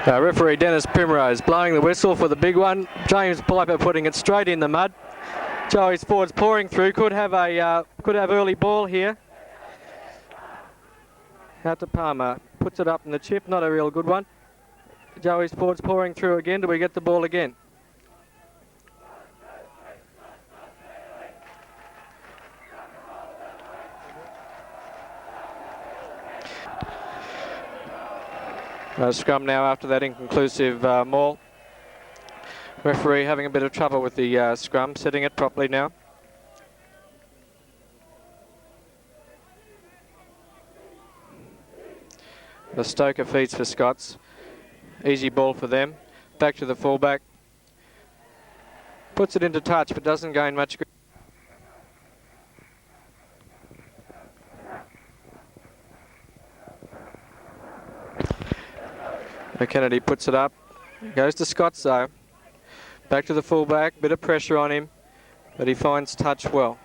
Referee Dennis Primrose blowing the whistle for the big one. James Piper putting it straight in the mud. Joey's forwards pouring through. Could have early ball here. Out to Palmer. Puts it up in the chip. Not a real good one. Joey's forwards pouring through again. Do we get the ball again? Scrum now after that inconclusive maul. Referee having a bit of trouble with the scrum, setting it properly now. The Stoker feeds for Scots. Easy ball for them. Back to the fullback. Puts it into touch but doesn't gain much. Kennedy puts it up. Goes to Scots though. Back to the fullback. Bit of pressure on him, but he finds touch well.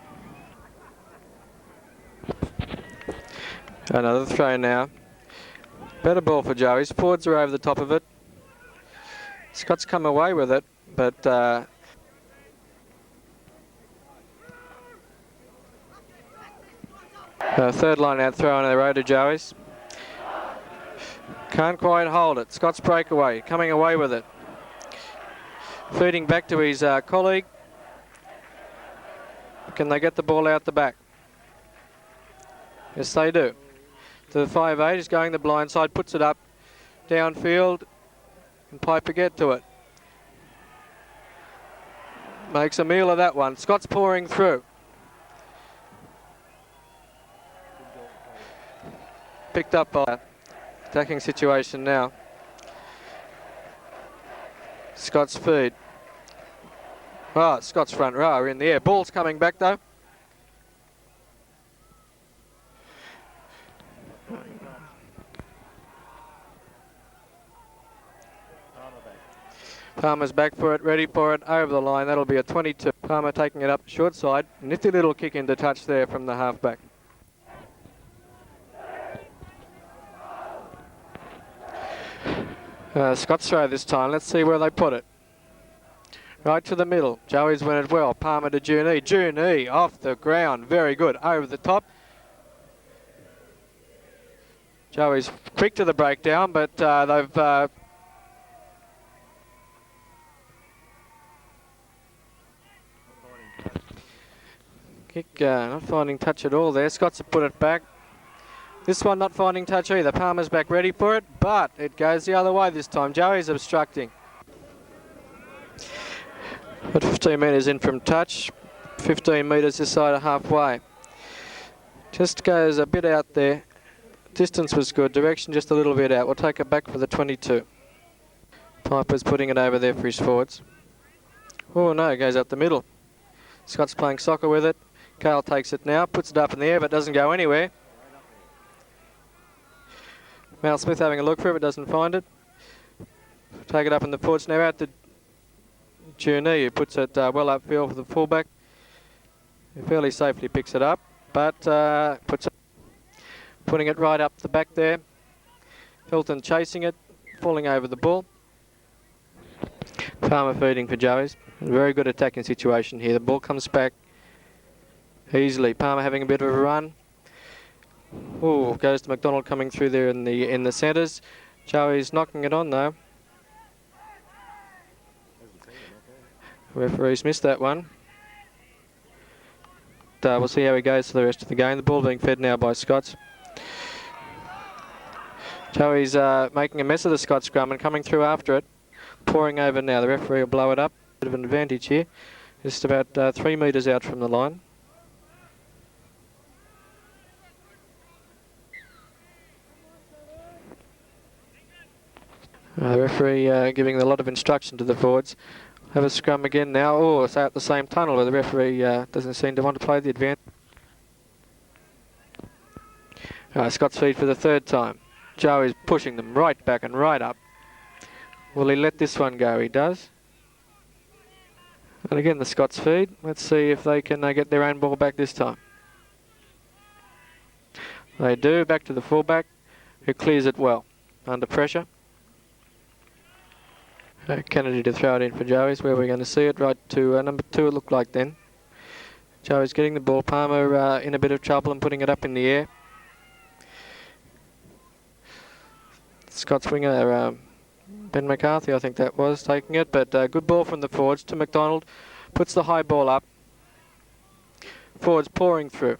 Another throw now. Better ball for Joey's. Forwards are over the top of it. Scots come away with it, but third line out throw on the road to Joey's. Can't quite hold it. Scott's breakaway, coming away with it. Feeding back to his colleague. Can they get the ball out the back? Yes, they do. To the 5'8", he's going the blind side, puts it up downfield. Can Piper get to it? Makes a meal of that one. Scott's pouring through. Picked up by attacking situation now. Scott's feed. Oh, Scott's front row are in the air. Ball's coming back though. Palmer's back for it, ready for it, over the line. That'll be a 22. Palmer taking it up short side. Nifty little kick into touch there from the halfback. Scott's throw this time. Let's see where they put it. Right to the middle. Joey's went it well. Palmer to Junee. Junee off the ground. Very good. Over the top. Joey's quick to the breakdown, but they've... kick not finding touch at all there. Scott's have put it back. This one not finding touch either. Palmer's back ready for it, but it goes the other way this time. Joey's obstructing. But 15 metres in from touch. 15 metres this side of halfway. Just goes a bit out there. Distance was good. Direction just a little bit out. We'll take it back for the 22. Piper's putting it over there for his forwards. Oh no, it goes up the middle. Scott's playing soccer with it. Cale takes it now, puts it up in the air, but doesn't go anywhere. Mal Smith having a look for it, but doesn't find it. Take it up in the forwards now, out to Junee, who puts it well upfield for the fullback. He fairly safely picks it up, but putting it right up the back there. Hilton chasing it, falling over the ball. Palmer feeding for Joey's. Very good attacking situation here. The ball comes back easily. Palmer having a bit of a run. Oh, goes to McDonald coming through there in the centres. Joey's knocking it on though. Referee's missed that one. We'll see how he goes for the rest of the game. The ball being fed now by Scots. Joey's making a mess of the Scots scrum and coming through after it. Pouring over now. The referee will blow it up. Bit of an advantage here. Just about 3 metres out from the line. The referee giving a lot of instruction to the forwards. Have a scrum again now. Oh, it's out the same tunnel where the referee doesn't seem to want to play the advantage. Scott's feed for the third time. Joey's pushing them right back and right up. Will he let this one go? He does. And again the Scots feed. Let's see if they can get their own ball back this time. They do. Back to the fullback, who clears it well under pressure. Kennedy to throw it in for Joey's, where we're going to see it, right to number 2 it looked like then. Joey's getting the ball. Palmer in a bit of trouble and putting it up in the air. Scots winger Ben McCarthy, I think that was, taking it, but good ball from the forwards to McDonald. Puts the high ball up. Forwards pouring through.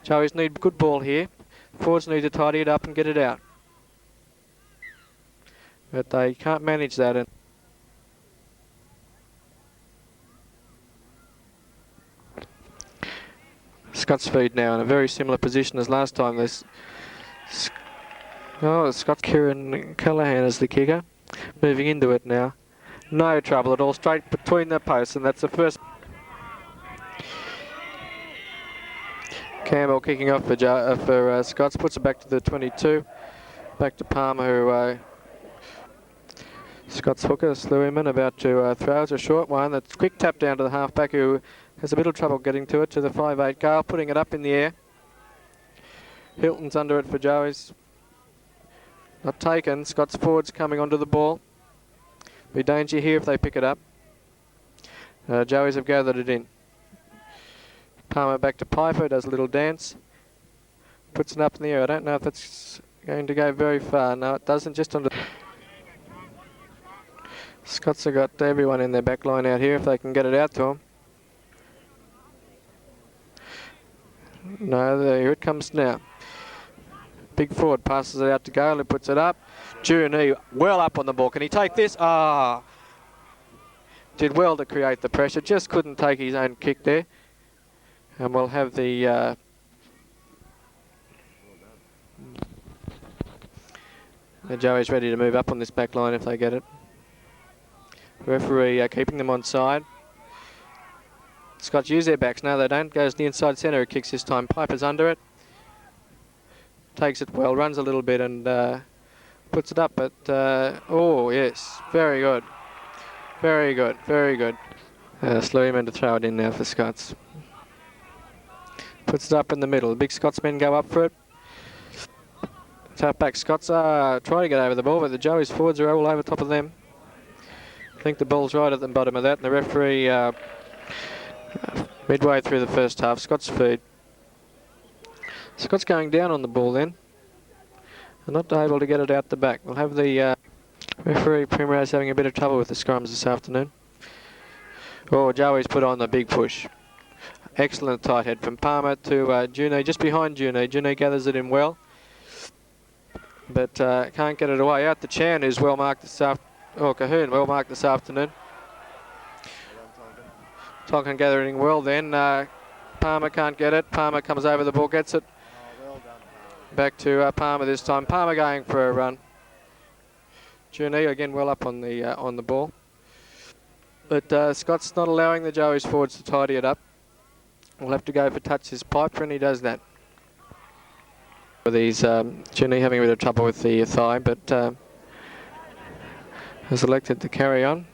Joey's need good ball here. Forwards need to tidy it up and get it out. But they can't manage that. Scots feed now in a very similar position as last time. Scots Kieran Callahan is the kicker. Moving into it now. No trouble at all. Straight between the posts, and that's the first. Campbell kicking off for Scots. Puts it back to the 22. Back to Palmer, who Scott's hooker, Slewman, about to throw. It's a short one. That's quick tap down to the halfback, who has a bit of trouble getting to it, to the 5'8". Gale putting it up in the air. Hilton's under it for Joey's. Not taken. Scott's forwards coming onto the ball. Be danger here if they pick it up. Joey's have gathered it in. Palmer back to Piper, does a little dance. Puts it up in the air. I don't know if that's going to go very far. No, it doesn't. Just on the... Scots have got everyone in their back line out here if they can get it out to them. No, here it comes now. Big forward passes it out to Gale, who puts it up. Journey well up on the ball. Can he take this? Did well to create the pressure. Just couldn't take his own kick there. And we'll have the... Joey's ready to move up on this back line if they get it. Referee keeping them on side. Scots use their backs. No, they don't. Goes to the inside centre. Who kicks this time. Piper's under it. Takes it well. Runs a little bit and puts it up. But, oh, yes. Very good. Very good. Very good. Slewman to throw it in now for Scots. Puts it up in the middle. The big Scotsmen go up for it. Tap back. Scots are trying to get over the ball, but the Joey's forwards are all over top of them. I think the ball's right at the bottom of that, and the referee midway through the first half. Scots feed. Scots going down on the ball then, and not able to get it out the back. We'll have the referee Primrose having a bit of trouble with the scrums this afternoon. Oh, Joey's put on the big push. Excellent tight head from Palmer to Junie, just behind Junie. Junie gathers it in well, but can't get it away. Out to Chan, who's well marked this afternoon. Oh, Cahoon, well marked this afternoon. Tonkin gathering well then. Palmer can't get it. Palmer comes over the ball, gets it. Back to Palmer this time. Palmer going for a run. Junie again well up on the ball. But Scott's not allowing the Joey's forwards to tidy it up. We'll have to go for touches Piper, and he does that. With these Junie having a bit of trouble with the thigh, but has elected to carry on.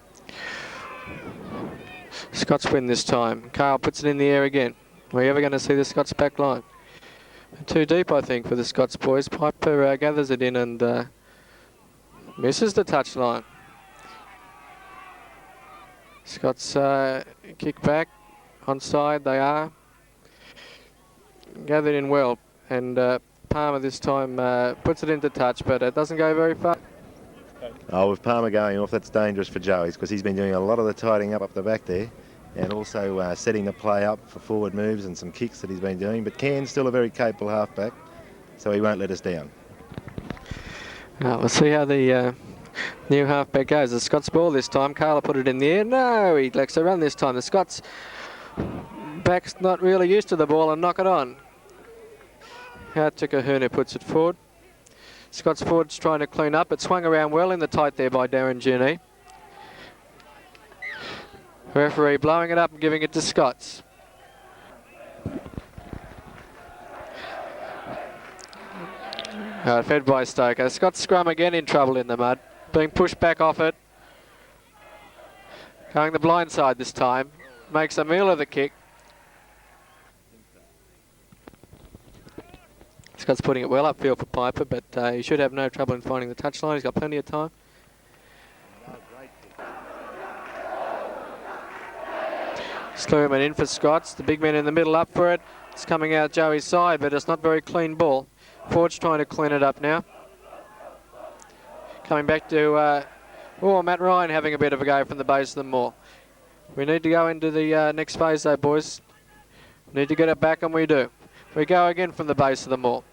Scots win this time. Carl puts it in the air again. We're ever going to see the Scots back line. Too deep, I think, for the Scots boys. Piper gathers it in and misses the touchline. Scots kick back. Onside they are. Gathered in well. And Palmer this time puts it into touch, but it doesn't go very far. Oh, with Palmer going off, that's dangerous for Joey's because he's been doing a lot of the tidying up the back there and also setting the play up for forward moves and some kicks that he's been doing. But Can's still a very capable halfback, so he won't let us down. We'll see how the New halfback goes. The Scots ball this time. Carla put it in the air. No, he lets a run this time. The Scots back's not really used to the ball and knock it on. Out to Cahoon, who puts it forward. Scots forward's trying to clean up. It swung around well in the tight there by Darren Juni. Referee blowing it up and giving it to Scots. Fed by Stoker. Scots scrum again in trouble in the mud. Being pushed back off it. Going the blind side this time. Makes a meal of the kick. Scott's putting it well upfield for Piper, but he should have no trouble in finding the touchline. He's got plenty of time. Slurman in for Scots. The big man in the middle up for it. It's coming out Joey's side, but it's not very clean ball. Ford's trying to clean it up now. Coming back to Matt Ryan having a bit of a go from the base of the maul. We need to go into the next phase though, boys. We need to get it back, and we do. We go again from the base of the maul.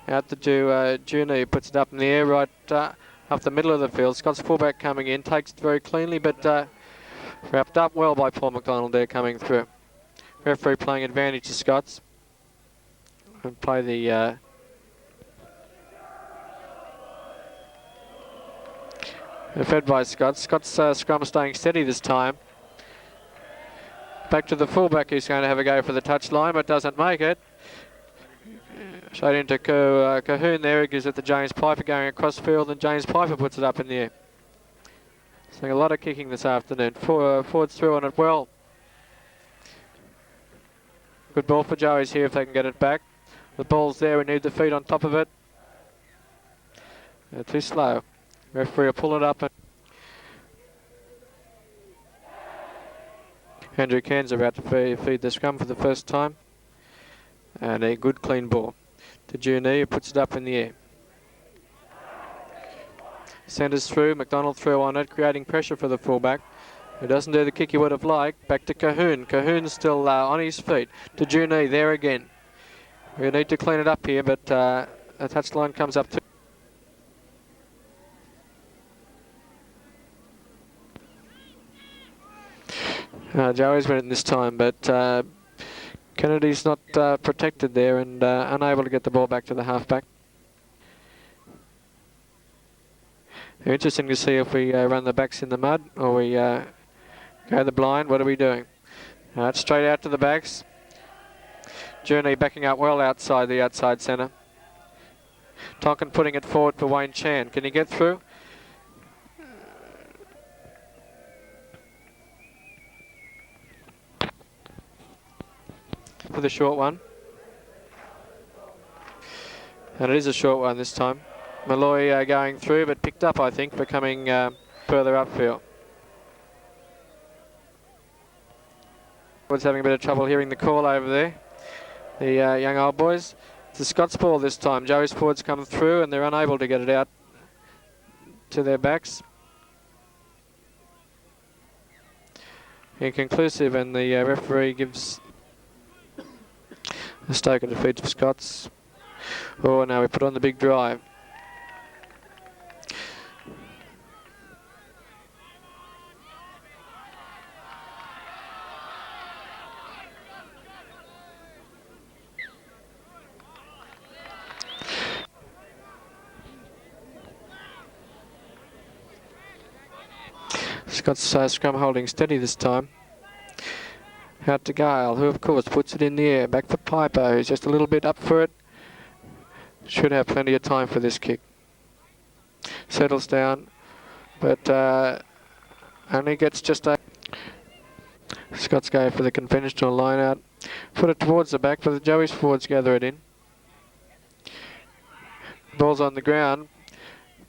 Out to Juni, puts it up in the air right up the middle of the field. Scott's fullback coming in, takes it very cleanly, but wrapped up well by Paul McDonald there coming through. Referee playing advantage to Scots. And play the fed by Scots. Scott's scrum staying steady this time. Back to the fullback, who's going to have a go for the touchline, but doesn't make it. Straight into Cahoon there. He gives it to James Piper going across field, and James Piper puts it up in the air. Seeing a lot of kicking this afternoon. Ford's through on it well. Good ball for Joey's here if they can get it back. The ball's there, we need the feet on top of it. Too slow. Referee will pull it up. Andrew Cairns about to feed the scrum for the first time. And a good clean ball to Juni, who puts it up in the air. Centres through, McDonald through on it, creating pressure for the fullback, who doesn't do the kick he would have liked. Back to Cahoon. Cahoon's still on his feet. To Juni, there again. We need to clean it up here, but a touchline comes up too. Joey's winning this time, but Kennedy's not protected there and unable to get the ball back to the halfback. Interesting to see if we run the backs in the mud or we go the blind. What are we doing? It's straight out to the backs. Journey backing up well outside the outside centre. Tonkin putting it forward for Wayne Chan. Can he get through? For the short one. And it is a short one this time. Malloy going through, but picked up, I think, for coming further upfield. Was having a bit of trouble hearing the call over there. The young old boys. It's the Scots ball this time. Joey's forwards come through and they're unable to get it out to their backs. Inconclusive, and the referee gives a Stoker defeat for Scots. Oh, now we put on the big drive. Scott's scrum holding steady this time. Out to Gale, who of course puts it in the air. Back for Piper, who's just a little bit up for it. Should have plenty of time for this kick. Settles down, but only gets just a... Scott's go for the conventional line out. Put it towards the back, but the Joey's forwards gather it in. Ball's on the ground.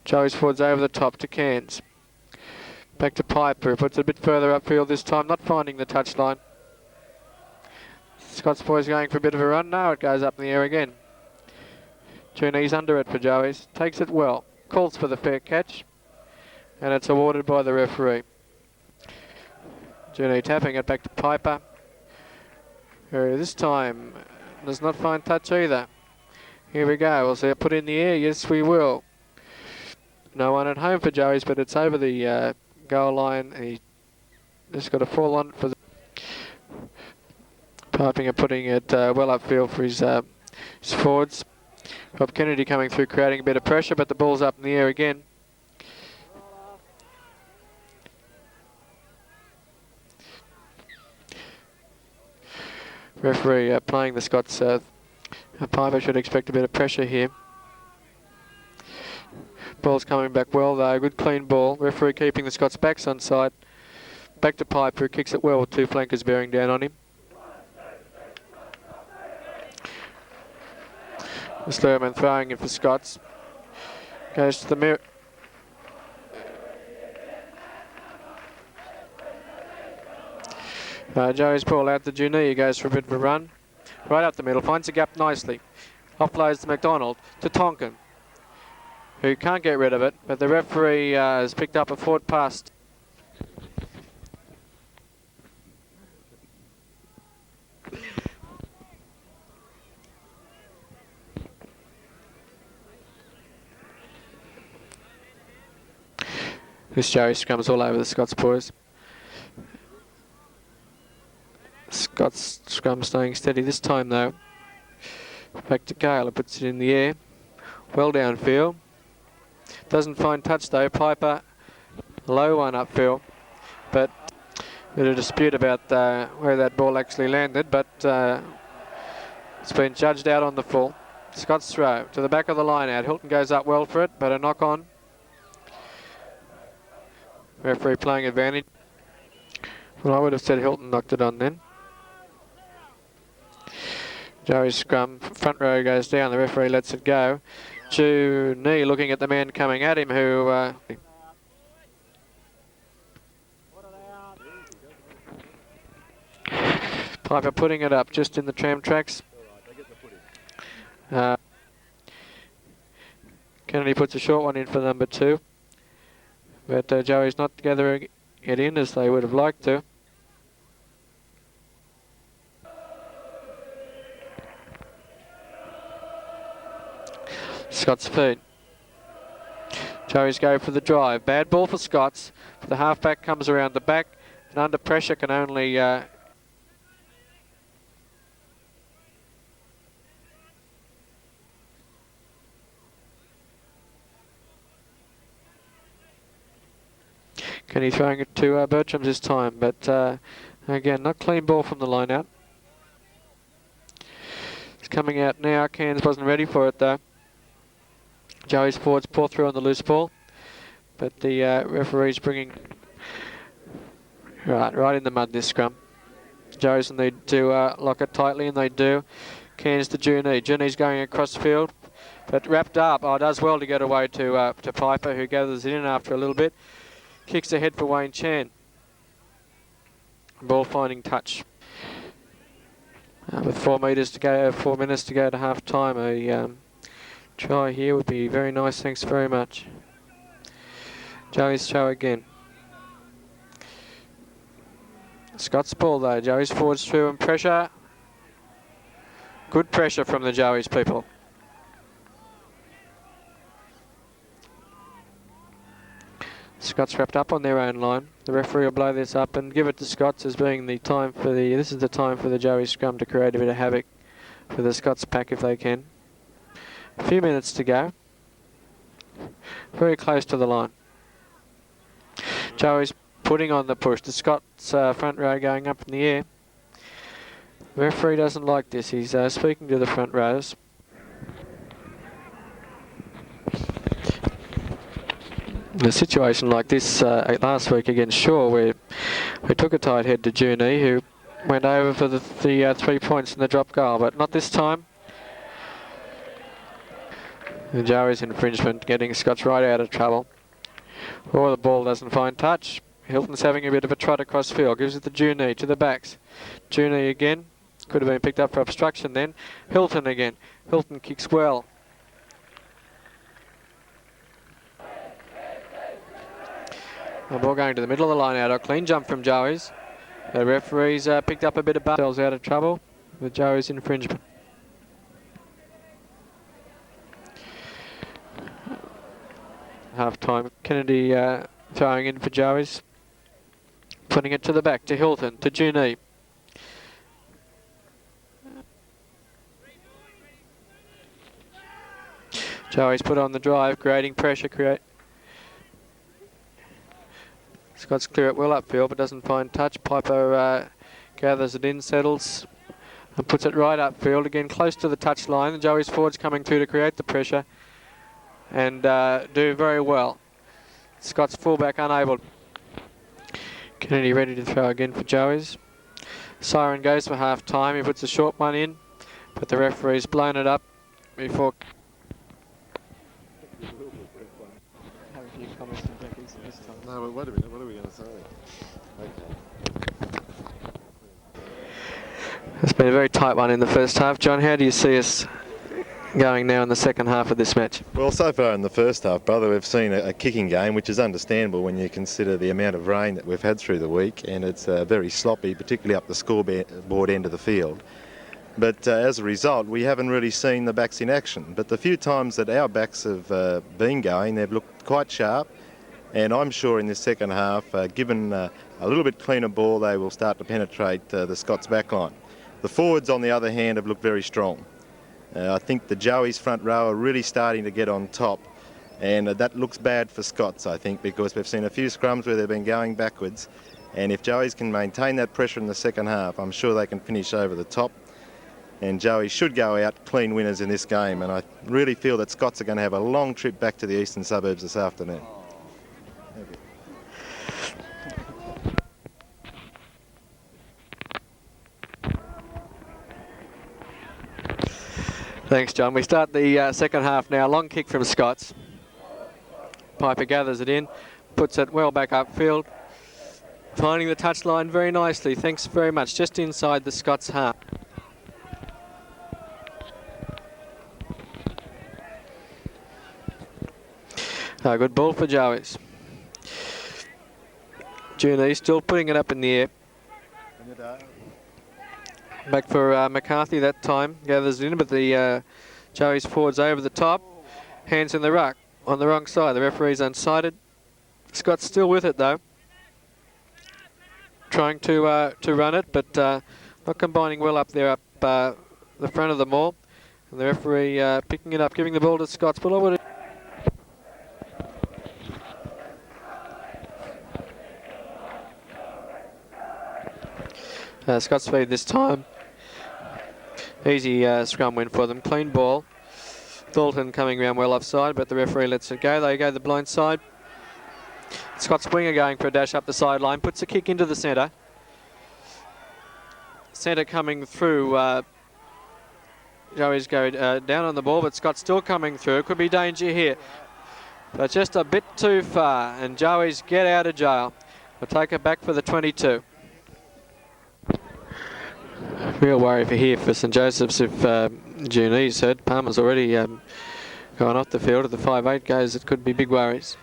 Joey's forwards over the top to Cairns. Back to Piper, who puts it a bit further upfield this time, not finding the touchline. Scott's boys going for a bit of a run. Now it goes up in the air again. Juni's under it for Joey's. Takes it well. Calls for the fair catch. And it's awarded by the referee. Juni tapping it back to Piper, who this time does not find touch either. Here we go. We'll see it put in the air. Yes, we will. No one at home for Joey's, but it's over the goal line. He just got a fall on for the piping and putting it well upfield for his forwards. Rob Kennedy coming through, creating a bit of pressure, but the ball's up in the air again. Referee playing the Scots. Piper should expect a bit of pressure here. Ball's coming back well though, good clean ball. Referee keeping the Scots backs on side. Back to Piper, who kicks it well with two flankers bearing down on him. Slurman throwing it for Scots. Goes to the mirror. Joey's ball out to Junior, he goes for a bit of a run. Right up the middle, finds a gap nicely. Offloads to McDonald, to Tonkin, who can't get rid of it, but the referee has picked up a forward pass. This Joey scrums all over the Scots boys. Scots scrum staying steady this time though. Back to Gale, who puts it in the air. Well downfield. Doesn't find touch though. Piper, low one upfield. But bit of dispute about where that ball actually landed, but it's been judged out on the full. Scots throw to the back of the line out. Hilton goes up well for it, but a knock on. Referee playing advantage. Well, I would have said Hilton knocked it on then. Joey's scrum, front row goes down, the referee lets it go. Knee looking at the man coming at him who... Piper putting it up just in the tram tracks. Kennedy puts a short one in for number 2. But Joey's not gathering it in as they would have liked to. Scots feed. Joey's go for the drive. Bad ball for Scots. The halfback comes around the back and under pressure can only... Kenny throwing it to Bertram this time, but again, not clean ball from the line out. It's coming out now. Cairns wasn't ready for it though. Joey's forwards pour through on the loose ball, but the referee's bringing right in the mud this scrum. Joey's need to lock it tightly, and they do. Cairns to Junie. Junie's going across field, but wrapped up. Does well to get away to Piper, who gathers it in after a little bit. Kicks ahead for Wayne Chan. Ball finding touch. With 4 minutes to go to half time, a try here would be very nice. Thanks very much. Joey's throw again. Scott's ball though. Joey's forwards through and pressure. Good pressure from the Joey's people. Scots wrapped up on their own line. The referee will blow this up and give it to Scots as being the time for the... This is the time for the Joey scrum to create a bit of havoc for the Scots pack if they can. A few minutes to go. Very close to the line. Joey's putting on the push. The Scots front row going up in the air. The referee doesn't like this. He's speaking to the front rows. A situation like this last week against Shaw, where we took a tight head to Junie, who went over for the 3 points in the drop goal, but not this time. The Joey's infringement, getting Scots right out of trouble. Or the ball doesn't find touch. Hilton's having a bit of a trot across field, gives it to Junie, to the backs. Junie again, could have been picked up for obstruction then. Hilton again. Hilton kicks well. The ball going to the middle of the line out. A clean jump from Joey's. The referee's picked up a bit of themselves out of trouble with Joey's infringement. time. Kennedy throwing in for Joey's. Putting it to the back to Hilton, to Junee. Joey's put on the drive, creating pressure. Scots clear it well upfield, but doesn't find touch. Piper gathers it in, settles, and puts it right upfield, again close to the touch line. Joey's forwards coming through to create the pressure and do very well. Scots fullback unable. Kennedy ready to throw again for Joey's. Siren goes for half time. He puts a short one in, but the referee's blown it up before. Have a few comments from Becky's this time. No, but wait a minute, what are we going to say? Okay. It's been a very tight one in the first half. John, how do you see us going now in the second half of this match? Well, so far in the first half, brother, we've seen a kicking game, which is understandable when you consider the amount of rain that we've had through the week, and it's very sloppy, particularly up the scoreboard end of the field. But as a result, we haven't really seen the backs in action. But the few times that our backs have been going, they've looked quite sharp, and I'm sure in this second half, given a little bit cleaner ball, they will start to penetrate the Scots backline. The forwards, on the other hand, have looked very strong. I think the Joey's front row are really starting to get on top, and that looks bad for Scots, I think, because we've seen a few scrums where they've been going backwards, and if Joey's can maintain that pressure in the second half, I'm sure they can finish over the top, and Joey should go out clean winners in this game, and I really feel that Scots are going to have a long trip back to the eastern suburbs this afternoon. Thank you. Thanks, John. We start the second half now. Long kick from Scots. Piper gathers it in, puts it well back upfield, finding the touchline very nicely. Thanks very much. Just inside the Scots half. Good ball for Joey's. Junee still putting it up in the air. Back for McCarthy that time. Gathers it in, but the Joey's forwards over the top. Hands in the ruck on the wrong side. The referee's unsighted. Scott's still with it though. Trying to run it, but not combining well up there up the front of the maul. And the referee picking it up, giving the ball to Scots. But I would. Scots feed this time. Easy scrum win for them. Clean ball. Dalton coming round well offside, but the referee lets it go. They go the blind side. Scott's winger going for a dash up the sideline. Puts a kick into the centre. Centre coming through. Joey's go down on the ball, but Scott's still coming through. Could be danger here. But just a bit too far, and Joey's get out of jail. We'll take it back for the 22. Real worry for here for St Joseph's if Junee's hurt. Palmer's already gone off the field. At the 5'8 goes, it could be big worries.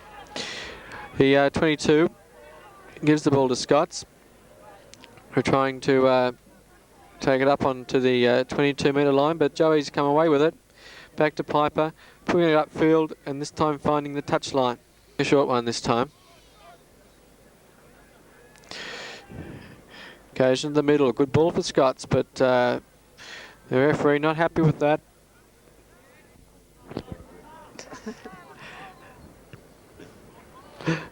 The 22 gives the ball to Scots. We're trying to take it up onto the 22-metre line, but Joey's come away with it. Back to Piper, putting it upfield, and this time finding the touch line. A short one this time. Goes in the middle. Good ball for Scots, but the referee not happy with that.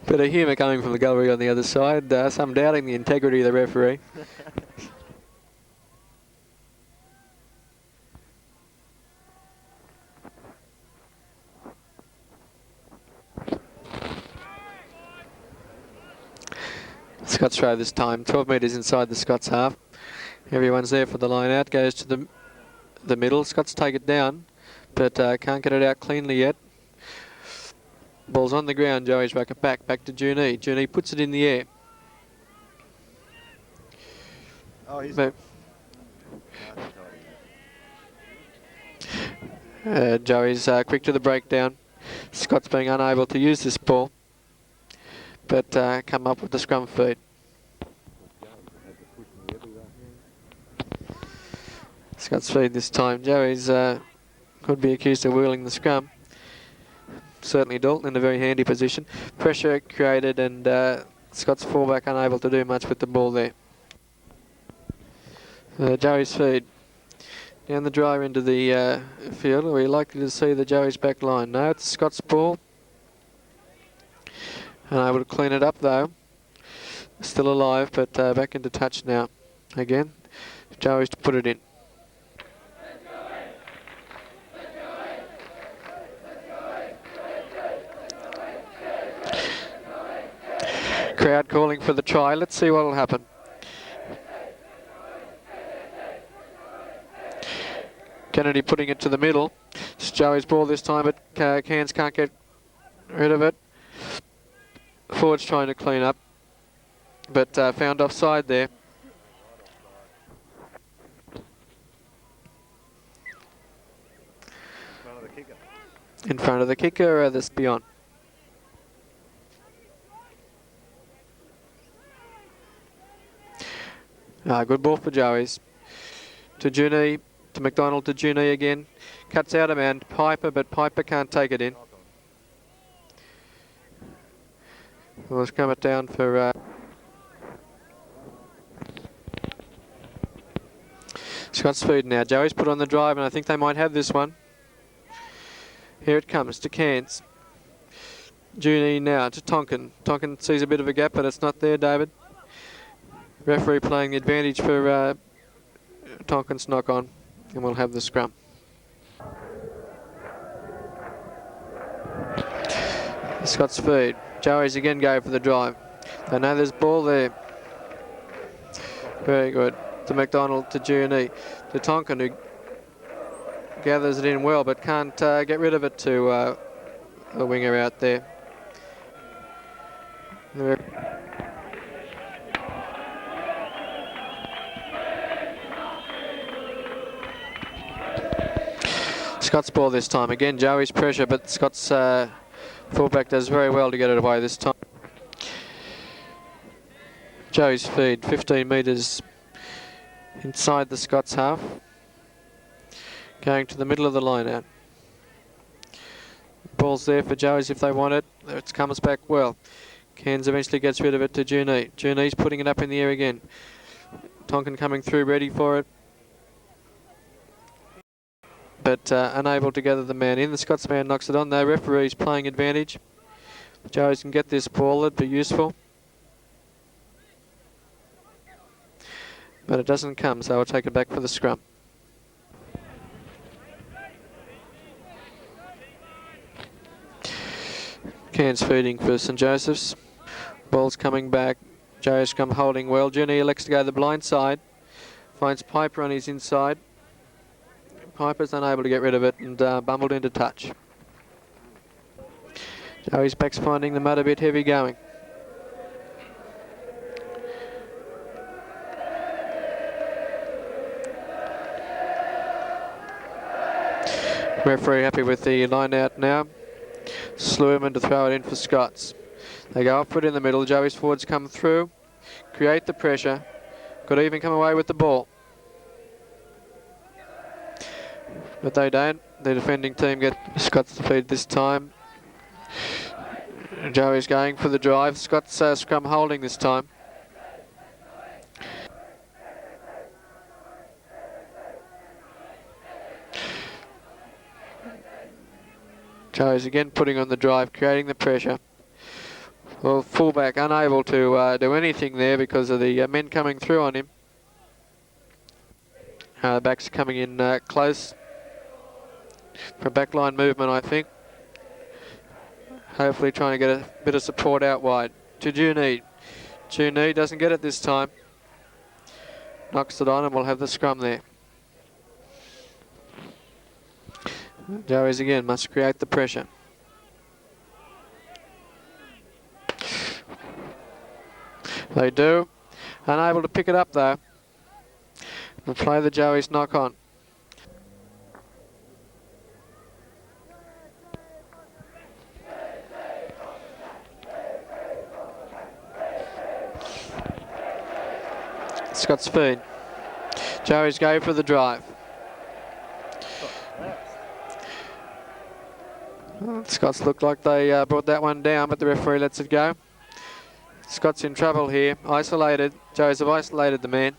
Bit of humour coming from the gallery on the other side. Some doubting the integrity of the referee. Scots throw this time, 12 metres inside the Scots half. Everyone's there for the line out, goes to the middle. Scots take it down, but can't get it out cleanly yet. Ball's on the ground, Joey's back to Junee. Junee puts it in the air. Oh, he's... Joey's quick to the breakdown. Scott's being unable to use this ball, but come up with the scrum feed. Scott's feed this time. Joey's could be accused of wheeling the scrum. certainly Dalton in a very handy position. Pressure created and Scots fullback unable to do much with the ball there. Joey's feed. Down the dry into the field. Are we likely to see the Joey's back line? No, it's Scott's ball. Able to clean it up though. Still alive, but back into touch now. Again, Joey's to put it in. Crowd calling for the try. Let's see what will happen. Kennedy putting it to the middle. It's Joey's ball this time, but Cairns can't get rid of it. Forward's trying to clean up, but found offside there. In front of the kicker, or this beyond. Good ball for Joey's. To Junie, to McDonald, to Junie again. Cuts out a man, Piper, but Piper can't take it in. We'll come it down for Scott's feed now. Joey's put on the drive, and I think they might have this one. Here it comes to Cairns. Junie now to Tonkin. Tonkin sees a bit of a gap, but it's not there, David. Referee playing the advantage for Tonkin's knock on, and we'll have the scrum. Scott's feed. Joey's again go for the drive. They know there's ball there. Very good. To McDonald, to Junie, to Tonkin, who gathers it in well, but can't get rid of it to the winger out there. Scott's ball this time. Again, Joey's pressure, but Scott's fullback does very well to get it away this time. Joey's feed, 15 metres inside the Scots half. Going to the middle of the line out. Ball's there for Joey's if they want it. It comes back well. Cairns eventually gets rid of it to Junie. Junie's putting it up in the air again. Tonkin coming through, ready for it. But unable to gather the man in. The Scots man knocks it on though. Referee's playing advantage. Joey's can get this ball, it'd be useful. But it doesn't come, so I'll take it back for the scrum. Cairns feeding for St Joseph's. Ball's coming back. Joey's scrum holding well. Junie elects to go the blind side. Finds Piper on his inside. Piper's unable to get rid of it and bumbled into touch. Joey's back's finding the mud a bit heavy going. Referee happy with the line out now. Sluman to throw it in for Scots. They go up foot in the middle. Joey's forwards come through, create the pressure. Could even come away with the ball. But they don't. The defending team get Scots to feed this time. Joey's going for the drive. Scots scrum holding this time. Joey's again putting on the drive, creating the pressure. Well, fullback unable to do anything there because of the men coming through on him. The back's coming in close for backline movement, I think. Hopefully trying to get a bit of support out wide. To Junie. Junie doesn't get it this time. Knocks it on and we'll have the scrum there. Joey's again must create the pressure. They do. Unable to pick it up though. We'll play the Joey's knock on. Scott's feed. Joey's go for the drive. Scots look like they brought that one down, but the referee lets it go. Scots in trouble here. Isolated. Joes have isolated the man.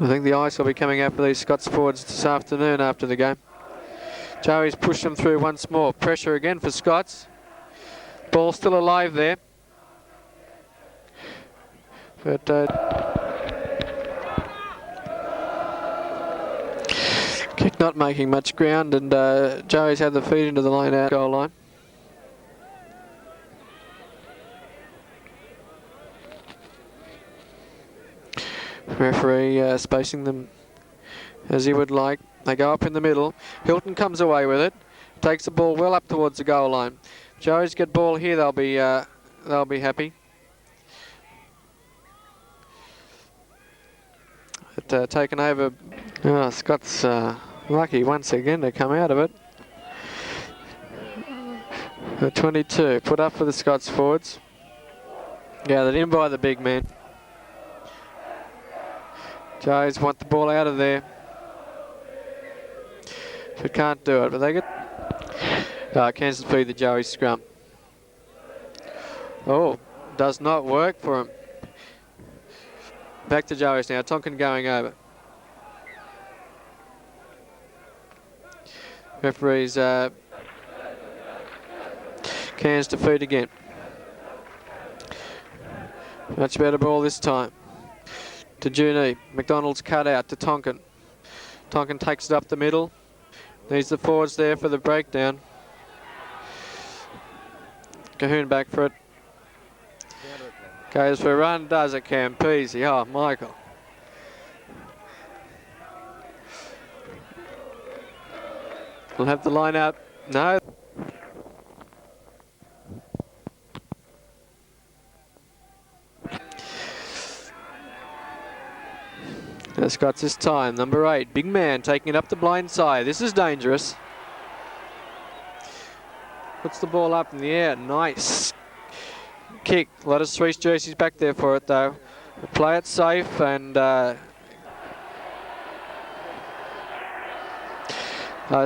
I think the ice will be coming out for these Scots forwards this afternoon after the game. Joey's pushed them through once more. Pressure again for Scots. Ball still alive there. But kick not making much ground, and Joey's had the feed into the line out goal line. Referee spacing them as he would like. They go up in the middle. Hilton comes away with it. Takes the ball well up towards the goal line. Joey's get ball here. They'll be happy. But taken over. Oh, Scott's lucky once again to come out of it. 22 put up for the Scots forwards. Gathered in by the big man. Joeys want the ball out of there. But can't do it. But they get Kansas feed the Joey scrum. Oh, does not work for him. Back to Joey's now. Tonkin going over. Referees Cairns to feed again. Much better ball this time. To Junie. McDonald's cut out to Tonkin. Tonkin takes it up the middle. Needs the forwards there for the breakdown. Cahoon back for it. Goes for a run, does it, Campese. Oh, Michael. We'll have the line out. No. The Scots this time, number 8, big man taking it up the blind side. This is dangerous. Puts the ball up in the air. Nice kick. A lot of Swiss jerseys back there for it though. Play it safe and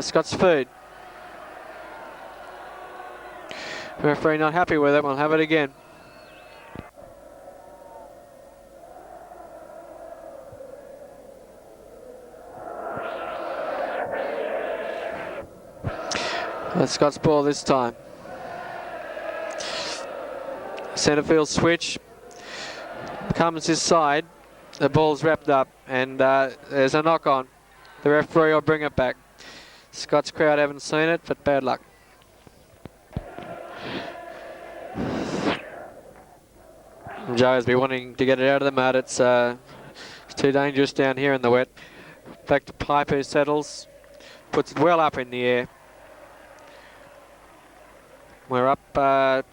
Scots feed. Referee not happy with it. We'll have it again. Scots ball this time. Centre field switch. Comes his side. The ball's wrapped up and there's a knock on. The referee will bring it back. Scots crowd haven't seen it, but bad luck. Joe's be wanting to get it out of the mud. It's too dangerous down here in the wet. Back to Piper, who settles. Puts it well up in the air. We're up 12.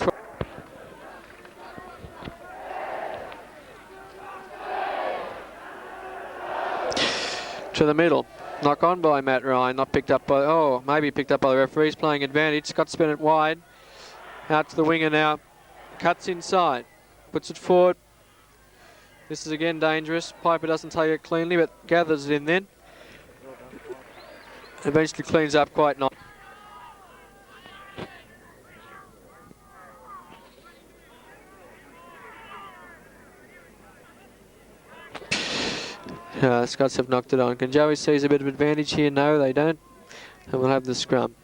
To the middle. Knock on by Matt Ryan. Not picked up by, maybe picked up by the referees. Playing advantage. Scott spin it wide. Out to the winger now. Cuts inside. Puts it forward. This is again dangerous. Piper doesn't take it cleanly, but gathers it in then. Eventually cleans up quite nice. Scots have knocked it on. Can Joey sees a bit of advantage here? No, they don't. And we'll have the scrum.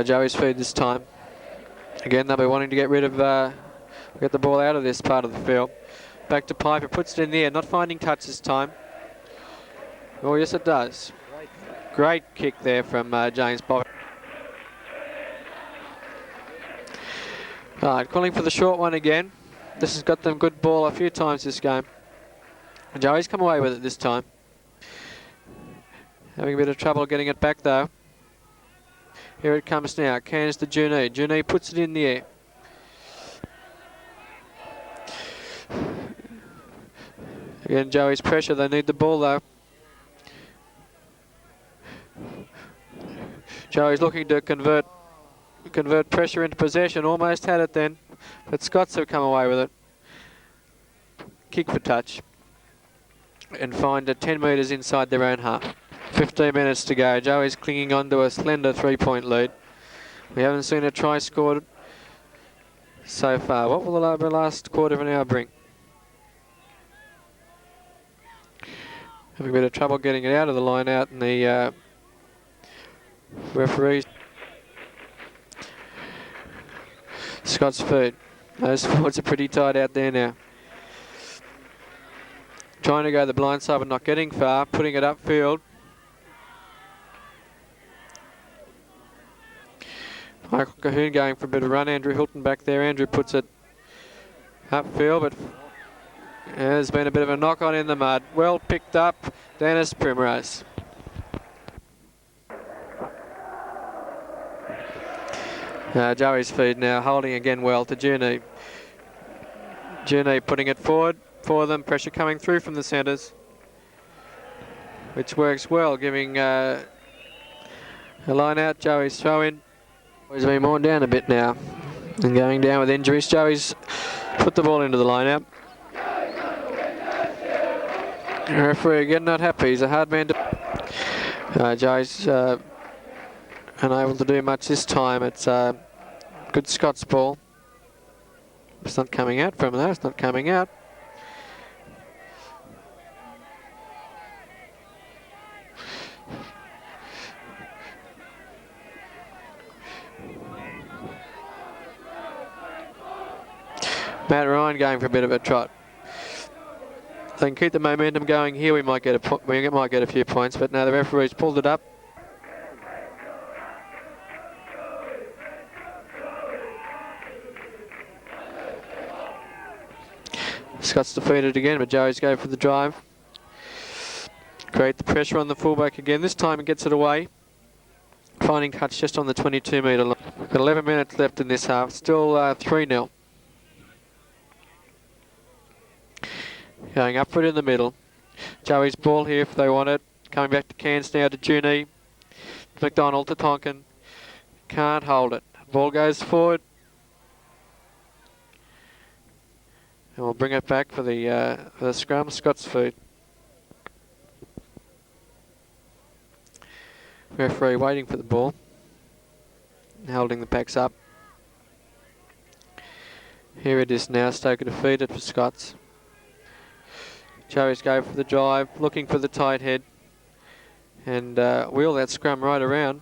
Joey's feed this time. Again, they'll be wanting to get rid of, get the ball out of this part of the field. Back to Piper, puts it in the air, not finding touch this time. Oh, yes it does. Great kick there from James Bob. Alright, calling for the short one again. This has got them good ball a few times this game. Joey's come away with it this time. Having a bit of trouble getting it back though. Here it comes now. Cans to Junie. Junie puts it in the air. Again, Joey's pressure. They need the ball though. Joey's looking to convert pressure into possession. Almost had it then, but Scots have come away with it. kick for touch and find it 10 metres inside their own half. 15 minutes to go. Joey's clinging on to a slender 3-point lead. We haven't seen a try scored so far. What will the last quarter of an hour bring? Having a bit of trouble getting it out of the line out, and the referees. Scots feed. Those forwards are pretty tight out there now. Trying to go the blind side but not getting far, putting it upfield. Michael Cahoon going for a bit of run. Andrew Hilton back there. Andrew puts it upfield, but there's been a bit of a knock on in the mud. Well picked up, Dennis Primrose. Joey's feed now, holding again well to Junie. Junie putting it forward for them, pressure coming through from the centres, which works well, giving a line out. Joey's throw in. He's been worn down a bit now and going down with injuries. Joey's put the ball into the line out. The referee again not happy, he's a hard man to... Joey's unable to do much this time. It's good Scots ball. It's not coming out from there, it's not coming out. Matt Ryan going for a bit of a trot. If they can keep the momentum going here, we might get a few points, but now the referee's pulled it up. Scott's defeated again, but Joey's go for the drive. Create the pressure on the fullback again. This time he gets it away. Finding touch just on the 22 metre line. Got 11 minutes left in this half. Still 3-0. Going upward in the middle. Joey's ball here if they want it. Coming back to Cairns now to Junie. McDonald to Tonkin. Can't hold it. Ball goes forward. And we'll bring it back for the scrum. Scots feed. Referee waiting for the ball. Holding the packs up. Here it is now. Stoker to feed it for Scots. Joey's go for the drive, looking for the tight head. And wheel that scrum right around.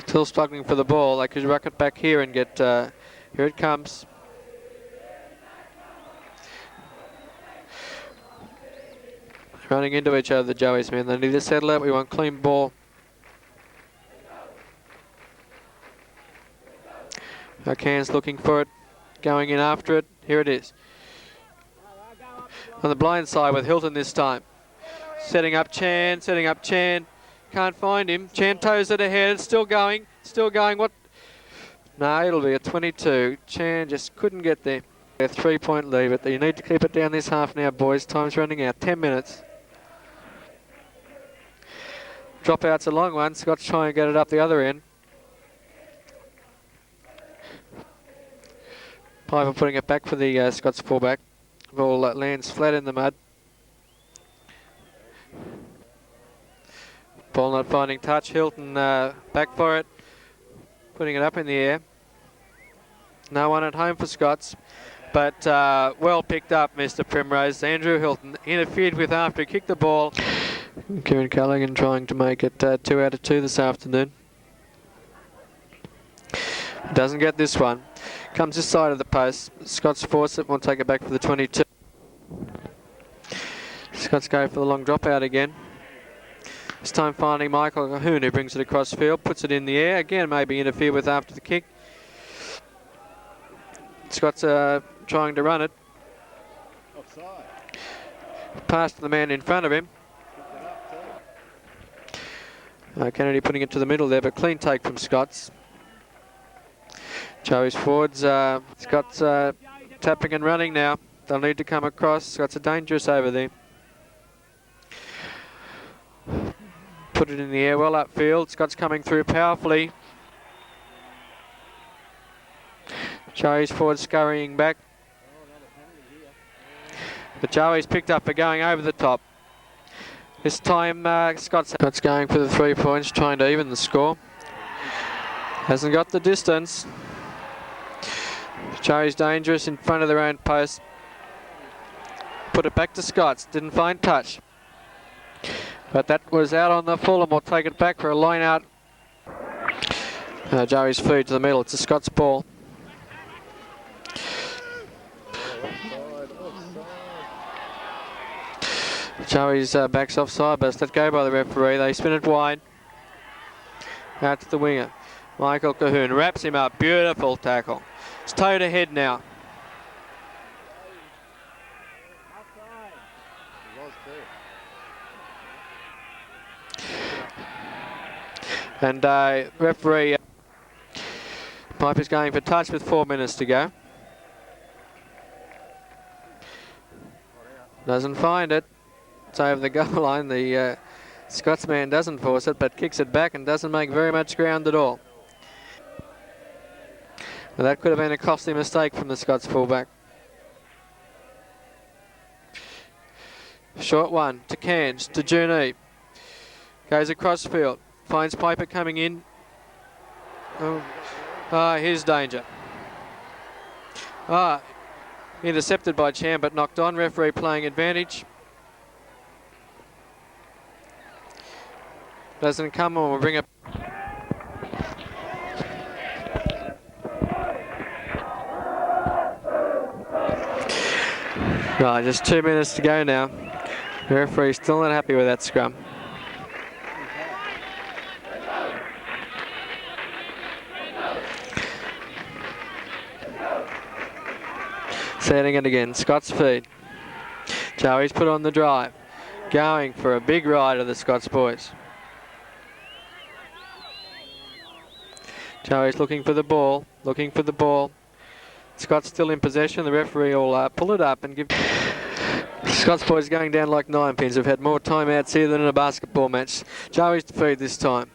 Still struggling for the ball. They could ruck it back here and get... here it comes. Running into each other, the Joey's men. They need to settle out. We want clean ball. Cairns looking for it. Going in after it. Here it is. On the blind side with Hilton this time. Setting up Chan. Can't find him. Chan toes it ahead. It's still going. What? No, it'll be a 22. Chan just couldn't get there. A 3-point lead, but you need to keep it down this half now, boys. Time's running out. 10 minutes. Dropout's a long one. Scott's trying to get it up the other end. Piper putting it back for the Scots fullback. Ball lands flat in the mud. Ball not finding touch. Hilton back for it. Putting it up in the air. No one at home for Scots. But well picked up, Mr. Primrose. Andrew Hilton interfered with after he kicked the ball. Kieran Callaghan trying to make it 2 out of 2 this afternoon. Doesn't get this one. Comes this side of the post. Scots force it. Won't take it back for the 22. Scots go for the long dropout again. This time finding Michael Cahoon, who brings it across field, puts it in the air. Again, maybe interfere with after the kick. Scots trying to run it. Offside. Past the man in front of him. Kennedy putting it to the middle there, but clean take from Scots. Joey's forwards. Scots tapping and running now. They'll need to come across. Scots are dangerous over there. Put it in the air, well upfield. Scots coming through powerfully. Joey's forward scurrying back. But Joey's picked up for going over the top. This time Scott's going for the 3 points, trying to even the score. Hasn't got the distance. Joey's dangerous in front of their own post. Put it back to Scots. Didn't find touch. But that was out on the full, and we'll take it back for a line out. Joey's feed to the middle. It's a Scots ball. Joey's backs offside, but it's let go by the referee. They spin it wide. Out to the winger. Michael Cahoon wraps him up. Beautiful tackle. It's towed ahead now. And referee Piper's going for touch with 4 minutes to go. Doesn't find it. It's over the goal line. The Scotsman doesn't force it, but kicks it back and doesn't make very much ground at all. Well, that could have been a costly mistake from the Scots fullback. Short one to Cairns, to Junee. Goes across field. Finds Piper coming in. Here's danger. Intercepted by Chan, but knocked on. Referee playing advantage. Doesn't come on, we'll bring it. Right, just 2 minutes to go now. The referee's still not happy with that scrum. Setting it again, Scots feed. Joey's put on the drive. Going for a big ride of the Scots boys. Joey's looking for the ball, Scott's still in possession. The referee will pull it up and give... Scots boys going down like 9 pins. Have had more timeouts here than in a basketball match. Joey's to feed this time.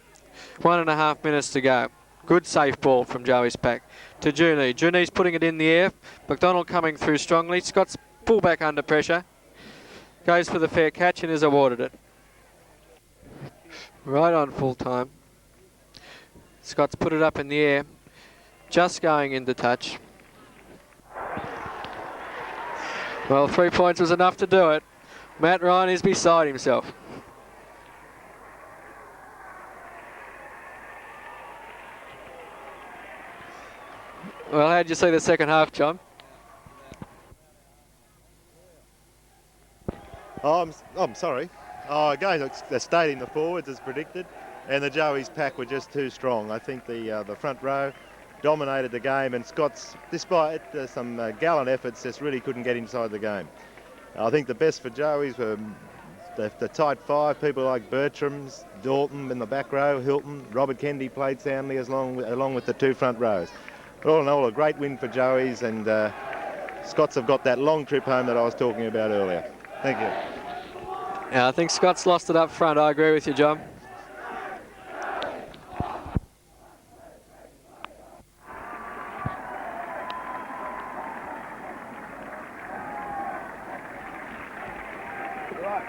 1.5 minutes to go. Good safe ball from Joey's pack. To Junee. Junee's putting it in the air. McDonald coming through strongly. Scott's pull back under pressure. Goes for the fair catch and is awarded it. Right on full time. Scott's put it up in the air, just going into touch. Well, 3 points was enough to do it. Matt Ryan is beside himself. Well, how did you see the second half, John? Oh, I'm sorry. Again, they stayed in the forwards as predicted. And the Joey's pack were just too strong. I think the front row dominated the game, and Scots, despite some gallant efforts, just really couldn't get inside the game. I think the best for Joey's were the tight five, people like Bertram's, Dalton in the back row, Hilton, Robert Kennedy played soundly along with the two front rows. But all in all, a great win for Joey's, and Scots have got that long trip home that I was talking about earlier. Thank you. Yeah, I think Scots lost it up front. I agree with you, John. Right.